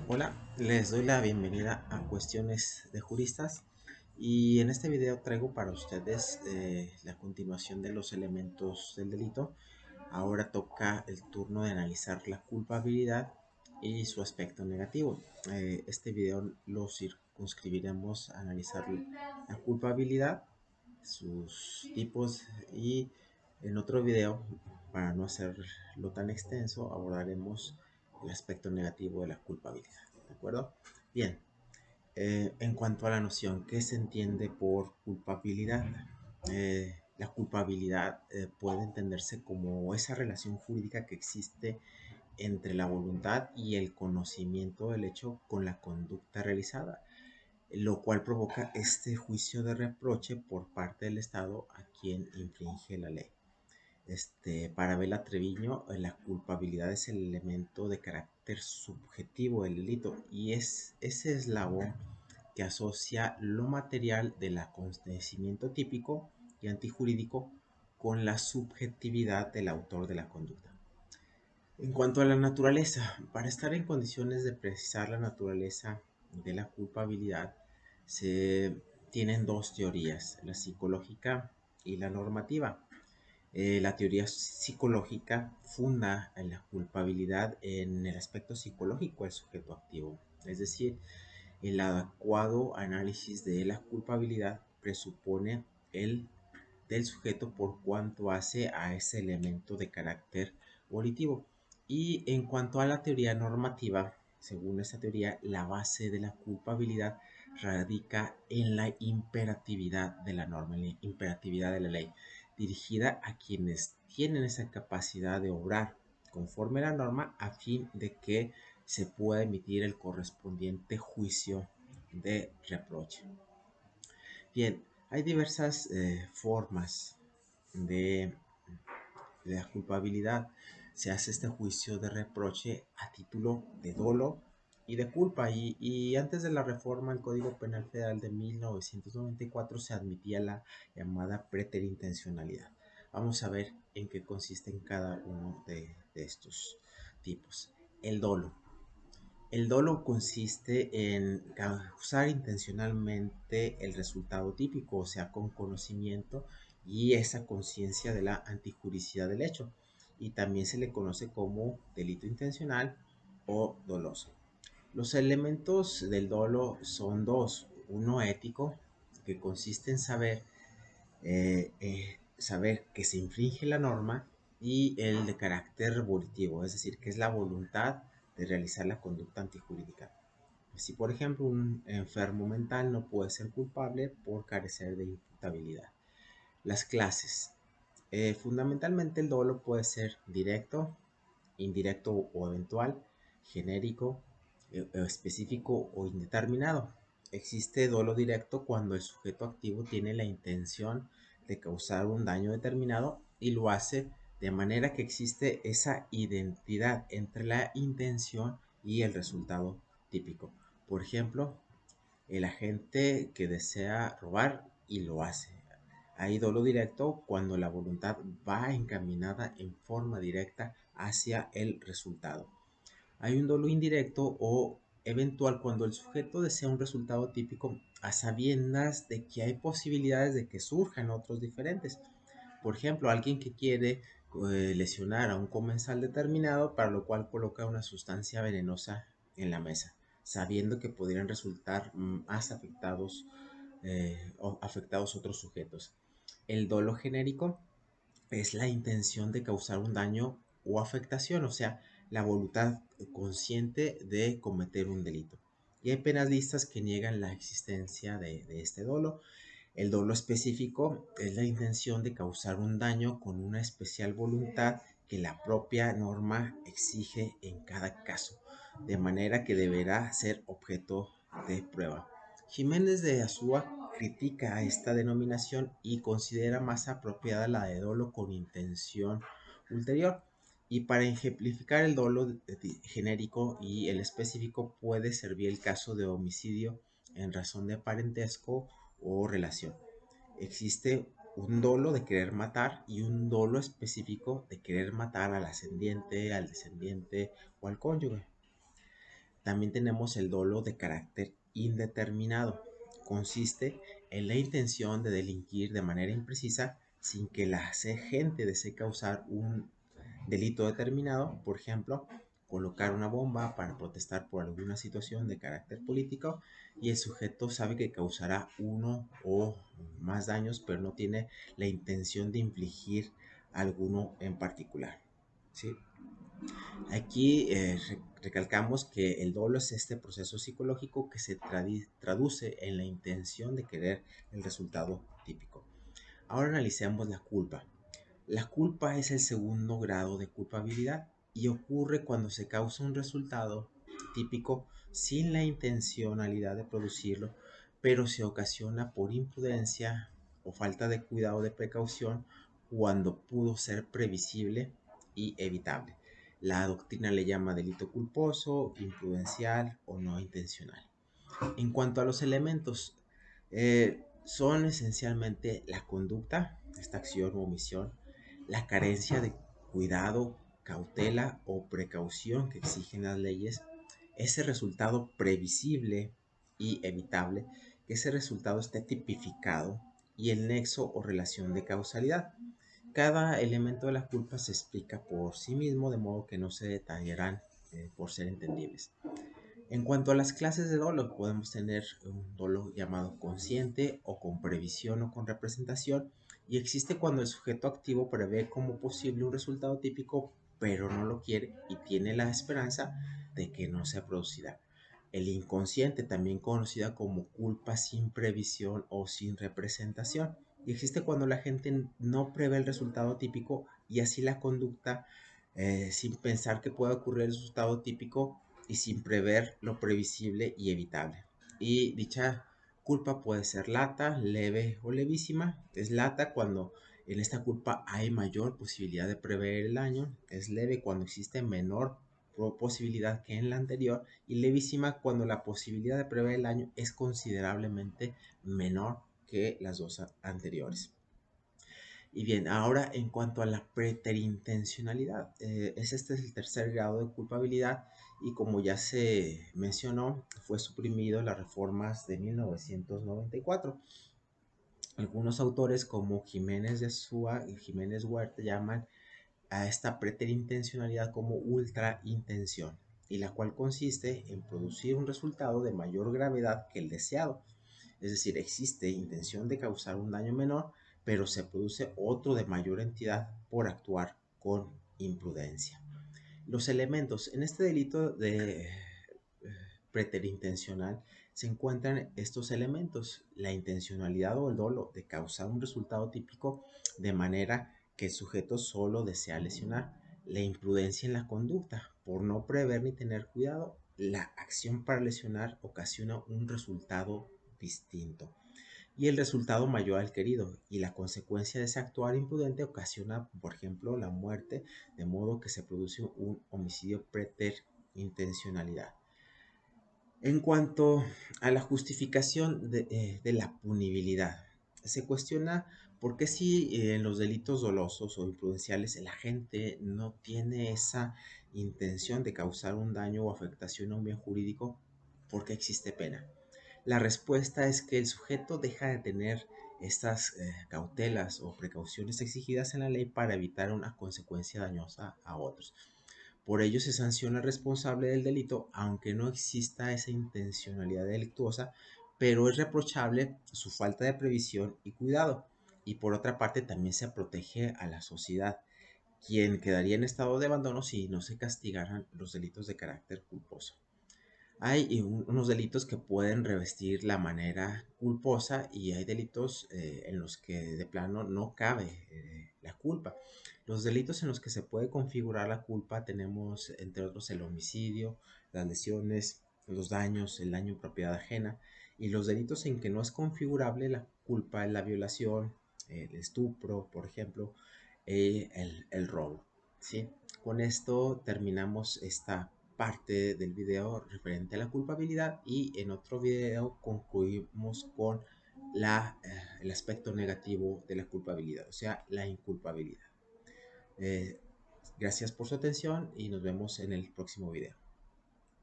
Hola, les doy la bienvenida a Cuestiones de Juristas y en este video traigo para ustedes la continuación de los elementos del delito. Ahora toca el turno de analizar la culpabilidad y su aspecto negativo. Este video lo circunscribiremos a analizar la culpabilidad, sus tipos y en otro video, para no hacerlo tan extenso, abordaremos el aspecto negativo de la culpabilidad. ¿De acuerdo? Bien, en cuanto a la noción, ¿qué se entiende por culpabilidad? La culpabilidad puede entenderse como esa relación jurídica que existe entre la voluntad y el conocimiento del hecho con la conducta realizada, lo cual provoca este juicio de reproche por parte del Estado a quien infringe la ley. Para Bela Treviño, la culpabilidad es el elemento de carácter subjetivo del delito y es ese eslabón que asocia lo material del acontecimiento típico y antijurídico con la subjetividad del autor de la conducta. En cuanto a la naturaleza, para estar en condiciones de precisar la naturaleza de la culpabilidad, se tienen dos teorías, la psicológica y la normativa. La teoría psicológica funda en la culpabilidad en el aspecto psicológico del sujeto activo, es decir, el adecuado análisis de la culpabilidad presupone el del sujeto por cuanto hace a ese elemento de carácter volitivo. Y en cuanto a la teoría normativa, según esta teoría, la base de la culpabilidad radica en la imperatividad de la norma, en la imperatividad de la ley, dirigida a quienes tienen esa capacidad de obrar conforme a la norma a fin de que se pueda emitir el correspondiente juicio de reproche. Bien, hay diversas formas de la culpabilidad. Se hace este juicio de reproche a título de dolo y de culpa. Y antes de la reforma al Código Penal Federal de 1994 se admitía la llamada preterintencionalidad. Vamos a ver en qué consiste en cada uno de estos tipos. El dolo. El dolo consiste en causar intencionalmente el resultado típico, o sea, con conocimiento y esa conciencia de la antijuricidad del hecho. Y también se le conoce como delito intencional o doloso. Los elementos del dolo son dos. Uno ético, que consiste en saber que se infringe la norma, y el de carácter volitivo, es decir, que es la voluntad de realizar la conducta antijurídica. Si, por ejemplo, un enfermo mental no puede ser culpable por carecer de imputabilidad. Las clases. Fundamentalmente el dolo puede ser directo, indirecto o eventual, genérico, específico o indeterminado. Existe dolo directo cuando el sujeto activo tiene la intención de causar un daño determinado y lo hace de manera que existe esa identidad entre la intención y el resultado típico. Por ejemplo, el agente que desea robar y lo hace. Hay dolo directo cuando la voluntad va encaminada en forma directa hacia el resultado. Hay un dolo indirecto o eventual cuando el sujeto desea un resultado típico a sabiendas de que hay posibilidades de que surjan otros diferentes. Por ejemplo, alguien que quiere lesionar a un comensal determinado, para lo cual coloca una sustancia venenosa en la mesa, sabiendo que podrían resultar más afectados otros sujetos. El dolo genérico es la intención de causar un daño o afectación, o sea, la voluntad consciente de cometer un delito. Y hay penalistas que niegan la existencia de este dolo. El dolo específico es la intención de causar un daño con una especial voluntad que la propia norma exige en cada caso, de manera que deberá ser objeto de prueba. Jiménez de Azúa critica esta denominación y considera más apropiada la de dolo con intención ulterior. Y para ejemplificar el dolo genérico y el específico puede servir el caso de homicidio en razón de parentesco o relación. Existe un dolo de querer matar y un dolo específico de querer matar al ascendiente, al descendiente o al cónyuge. También tenemos el dolo de carácter indeterminado. Consiste en la intención de delinquir de manera imprecisa sin que la gente desee causar un delito determinado, por ejemplo, colocar una bomba para protestar por alguna situación de carácter político y el sujeto sabe que causará uno o más daños, pero no tiene la intención de infligir alguno en particular. ¿Sí? Aquí recalcamos que el dolo es este proceso psicológico que se traduce en la intención de querer el resultado típico. Ahora analicemos la culpa. La culpa es el segundo grado de culpabilidad y ocurre cuando se causa un resultado típico sin la intencionalidad de producirlo, pero se ocasiona por imprudencia o falta de cuidado de precaución cuando pudo ser previsible y evitable. La doctrina le llama delito culposo, imprudencial o no intencional. En cuanto a los elementos, son esencialmente la conducta, esta acción o omisión, la carencia de cuidado, cautela o precaución que exigen las leyes, ese resultado previsible y evitable, que ese resultado esté tipificado y el nexo o relación de causalidad. Cada elemento de la culpa se explica por sí mismo, de modo que no se detallarán por ser entendibles. En cuanto a las clases de dolo, podemos tener un dolo llamado consciente o con previsión o con representación, y existe cuando el sujeto activo prevé como posible un resultado típico, pero no lo quiere y tiene la esperanza de que no se producirá. El inconsciente, también conocida como culpa sin previsión o sin representación, y existe cuando la gente no prevé el resultado típico y así la conducta sin pensar que pueda ocurrir el resultado típico y sin prever lo previsible y evitable. Y dicha culpa puede ser lata, leve o levísima. Es lata cuando en esta culpa hay mayor posibilidad de prever el daño. Es leve cuando existe menor posibilidad que en la anterior. Y levísima cuando la posibilidad de prever el daño es considerablemente menor que las dos anteriores. Y bien, ahora en cuanto a la preterintencionalidad, este es el tercer grado de culpabilidad y como ya se mencionó, fue suprimido en las reformas de 1994. Algunos autores como Jiménez de Azúa y Jiménez Huerta llaman a esta preterintencionalidad como ultraintención, y la cual consiste en producir un resultado de mayor gravedad que el deseado. Es decir, existe intención de causar un daño menor, pero se produce otro de mayor entidad por actuar con imprudencia. Los elementos en este delito de preterintencional se encuentran estos elementos: la intencionalidad o el dolo de causar un resultado típico de manera que el sujeto solo desea lesionar, la imprudencia en la conducta por no prever ni tener cuidado, la acción para lesionar ocasiona un resultado distinto y el resultado mayor al querido, y la consecuencia de ese actuar imprudente ocasiona, por ejemplo, la muerte, de modo que se produce un homicidio preterintencionalidad. En cuanto a la justificación de la punibilidad, se cuestiona por qué si en los delitos dolosos o imprudenciales la gente no tiene esa intención de causar un daño o afectación a un bien jurídico, ¿por qué existe pena? La respuesta es que el sujeto deja de tener estas cautelas o precauciones exigidas en la ley para evitar una consecuencia dañosa a otros. Por ello se sanciona al responsable del delito aunque no exista esa intencionalidad delictuosa, pero es reprochable su falta de previsión y cuidado. Y por otra parte también se protege a la sociedad, quien quedaría en estado de abandono si no se castigaran los delitos de carácter culposo. Hay unos delitos que pueden revestir la manera culposa y hay delitos en los que de plano no cabe la culpa. Los delitos en los que se puede configurar la culpa tenemos entre otros el homicidio, las lesiones, los daños, el daño en propiedad ajena, y los delitos en que no es configurable la culpa es la violación, el estupro, por ejemplo, el robo. ¿Sí? Con esto terminamos esta parte del video referente a la culpabilidad y en otro video concluimos con el aspecto negativo de la culpabilidad, o sea, la inculpabilidad. Eh, Gracias por su atención y nos vemos en el próximo video.